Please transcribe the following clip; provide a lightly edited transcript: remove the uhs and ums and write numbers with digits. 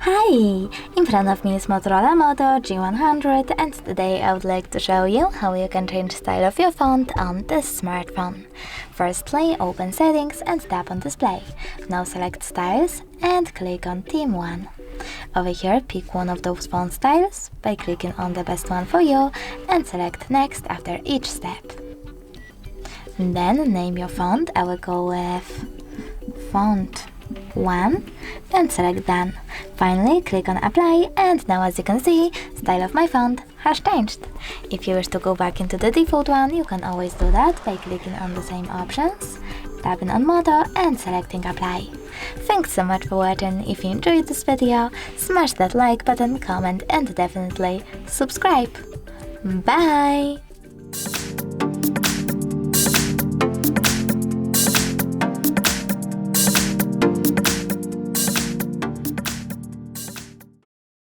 Hi! In front of me is Motorola Moto G100, and today I would like to show you how you can change style of your font on this smartphone. Firstly, open Settings and tap on Display. Now select Styles and click on Theme 1. Over here, pick one of those font styles by clicking on the best one for you and select Next after each step. Then name your font. I will go with Font 1 and select Done. Finally, click on Apply, and now as you can see, style of my font has changed. If you wish to go back into the default one, you can always do that by clicking on the same options, tapping on Moto and selecting Apply. Thanks so much for watching. If you enjoyed this video, smash that like button, comment and definitely subscribe. Bye!